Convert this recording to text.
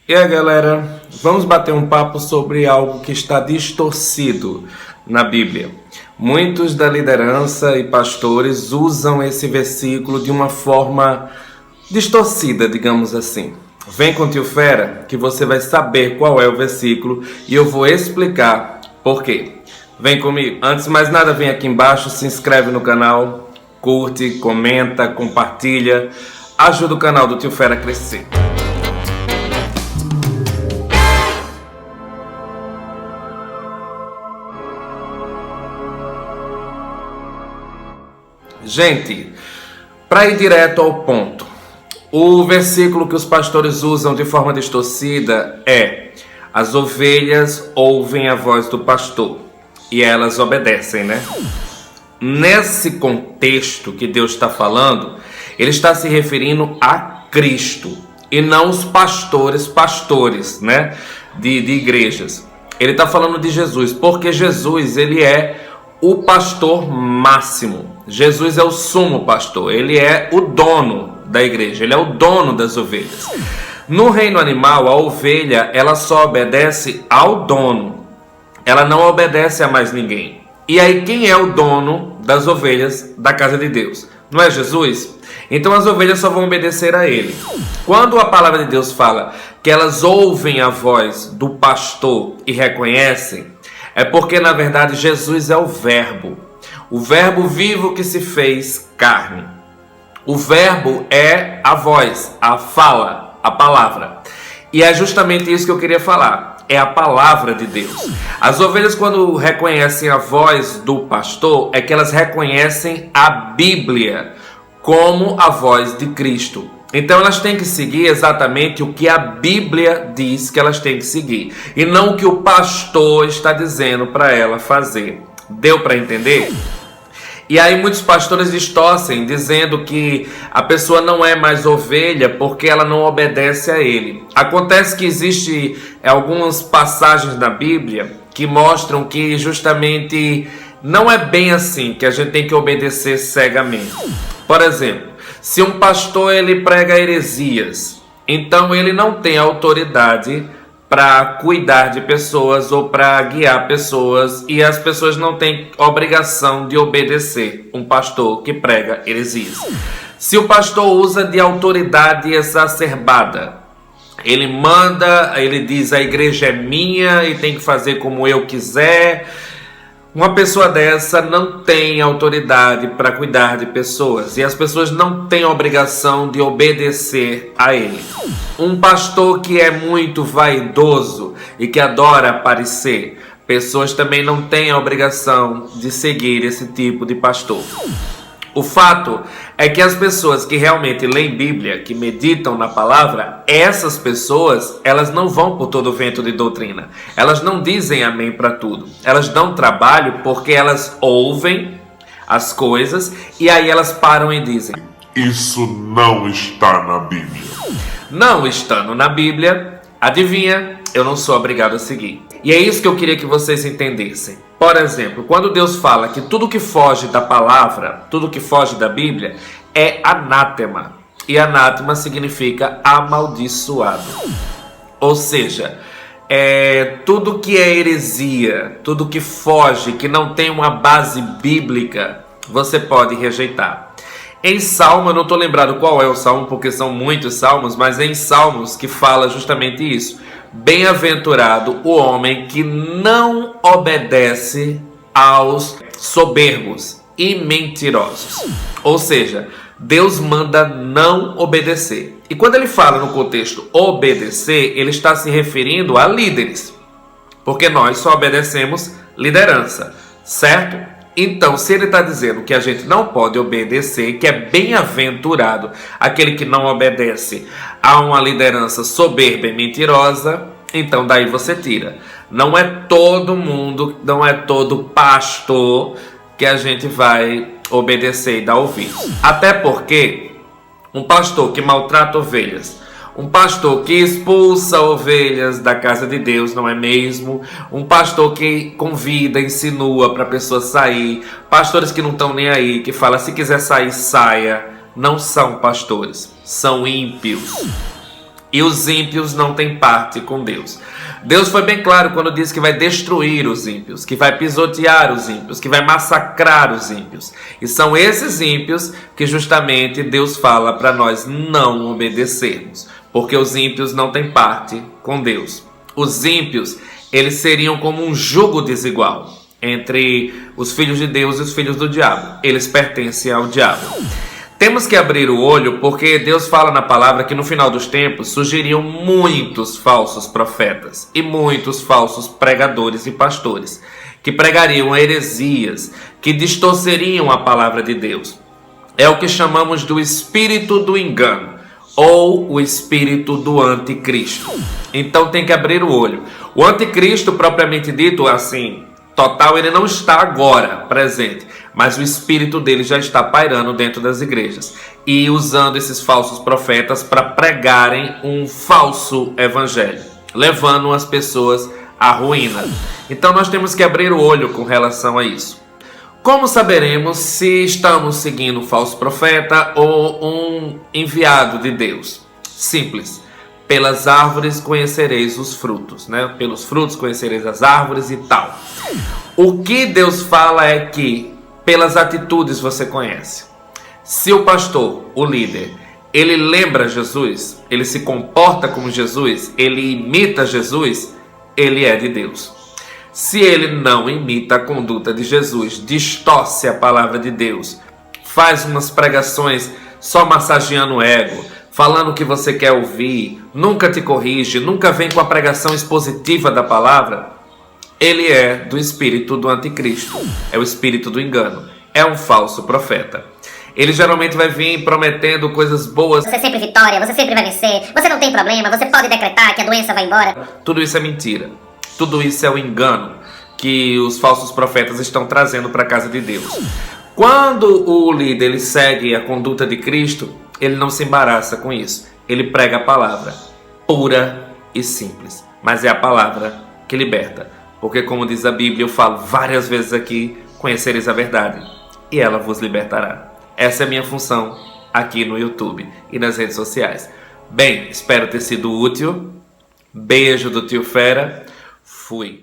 E aí, galera, vamos bater um papo sobre algo que está distorcido na Bíblia. Muitos da liderança e pastores usam esse versículo de uma forma distorcida, digamos assim. Vem com o Tio Fera que você vai saber qual é o versículo e eu vou explicar por quê. Vem comigo. Antes de mais nada, vem aqui embaixo, se inscreve no canal, curte, comenta, compartilha, ajuda o canal do Tio Fera a crescer. Gente, para ir direto ao ponto, o versículo que os pastores usam de forma distorcida é: as ovelhas ouvem a voz do pastor e elas obedecem, né? Nesse contexto que Deus está falando, ele está se referindo a Cristo e não os pastores, né? De igrejas. Ele está falando de Jesus, porque Jesus, ele é o pastor máximo. Jesus é o sumo pastor, ele é o dono da igreja, ele é o dono das ovelhas. No reino animal, a ovelha, ela só obedece ao dono, ela não obedece a mais ninguém. E aí, quem é o dono das ovelhas da casa de Deus? Não é Jesus? Então as ovelhas só vão obedecer a ele. Quando a palavra de Deus fala que elas ouvem a voz do pastor e reconhecem, é porque na verdade Jesus é o verbo vivo que se fez carne. O verbo é a voz, a fala, a palavra. E é justamente isso que eu queria falar. É a palavra de Deus. As ovelhas, quando reconhecem a voz do pastor, é que elas reconhecem a Bíblia como a voz de Cristo. Então elas têm que seguir exatamente o que a Bíblia diz que elas têm que seguir, e não o que o pastor está dizendo para ela fazer. Deu para entender? E aí muitos pastores distorcem, dizendo que a pessoa não é mais ovelha porque ela não obedece a ele. Acontece que existe algumas passagens na Bíblia que mostram que justamente não é bem assim, que a gente tem que obedecer cegamente. Por exemplo, se um pastor ele prega heresias, então ele não tem autoridade para cuidar de pessoas ou para guiar pessoas, e as pessoas não têm obrigação de obedecer um pastor que prega heresias. Se o pastor usa de autoridade exacerbada, ele manda, ele diz: a igreja é minha e tem que fazer como eu quiser. Uma pessoa dessa não tem autoridade para cuidar de pessoas, e as pessoas não têm obrigação de obedecer a ele. Um pastor que é muito vaidoso e que adora aparecer, pessoas também não têm a obrigação de seguir esse tipo de pastor. O fato é que as pessoas que realmente leem Bíblia, que meditam na palavra, essas pessoas, elas não vão por todo vento de doutrina. Elas não dizem amém para tudo. Elas dão trabalho porque elas ouvem as coisas e aí elas param e dizem: isso não está na Bíblia. Não estando na Bíblia, adivinha, eu não sou obrigado a seguir. E é isso que eu queria que vocês entendessem. Por exemplo, quando Deus fala que tudo que foge da palavra, tudo que foge da Bíblia, é anátema. E anátema significa amaldiçoado. Ou seja, tudo que é heresia, tudo que foge, que não tem uma base bíblica, você pode rejeitar. Em Salmo, eu não estou lembrado qual é o Salmo, porque são muitos Salmos, mas em Salmos que fala justamente isso. Bem-aventurado o homem que não obedece aos soberbos e mentirosos. Ou seja, Deus manda não obedecer. E quando ele fala no contexto obedecer, ele está se referindo a líderes, porque nós só obedecemos liderança, certo? Então, se ele está dizendo que a gente não pode obedecer, que é bem-aventurado aquele que não obedece a uma liderança soberba e mentirosa, então daí você tira. Não é todo mundo, não é todo pastor que a gente vai obedecer e dar ouvidos. Até porque um pastor que maltrata ovelhas, um pastor que expulsa ovelhas da casa de Deus, não é mesmo? Um pastor que convida, insinua para a pessoa sair. Pastores que não estão nem aí, que falam: se quiser sair, saia. Não são pastores, são ímpios. E os ímpios não têm parte com Deus. Deus foi bem claro quando disse que vai destruir os ímpios, que vai pisotear os ímpios, que vai massacrar os ímpios. E são esses ímpios que justamente Deus fala para nós não obedecermos, porque os ímpios não têm parte com Deus. Os ímpios, eles seriam como um jugo desigual entre os filhos de Deus e os filhos do diabo. Eles pertencem ao diabo. Temos que abrir o olho porque Deus fala na palavra que no final dos tempos surgiriam muitos falsos profetas e muitos falsos pregadores e pastores que pregariam heresias, que distorceriam a palavra de Deus. É o que chamamos do espírito do engano ou o espírito do anticristo. Então tem que abrir o olho. O anticristo propriamente dito, assim, total, ele não está agora presente, mas o espírito dele já está pairando dentro das igrejas e usando esses falsos profetas para pregarem um falso evangelho, levando as pessoas à ruína. Então nós temos que abrir o olho com relação a isso. Como saberemos se estamos seguindo um falso profeta ou um enviado de Deus? Simples. Pelas árvores conhecereis os frutos, né? Pelos frutos conhecereis as árvores e tal. O que Deus fala é que pelas atitudes você conhece. Se o pastor, o líder, ele lembra Jesus, ele se comporta como Jesus, ele imita Jesus, ele é de Deus. Se ele não imita a conduta de Jesus, distorce a palavra de Deus, faz umas pregações só massageando o ego, falando o que você quer ouvir, nunca te corrige, nunca vem com a pregação expositiva da palavra, ele é do espírito do anticristo, é o espírito do engano, é um falso profeta. Ele geralmente vai vir prometendo coisas boas. Você sempre vitória, você sempre vai vencer, você não tem problema, você pode decretar que a doença vai embora. Tudo isso é mentira. Tudo isso é o engano que os falsos profetas estão trazendo para a casa de Deus. Quando o líder ele segue a conduta de Cristo, ele não se embaraça com isso. Ele prega a palavra pura e simples. Mas é a palavra que liberta. Porque como diz a Bíblia, eu falo várias vezes aqui, conhecereis a verdade e ela vos libertará. Essa é a minha função aqui no YouTube e nas redes sociais. Bem, espero ter sido útil. Beijo do tio Fera. Fui.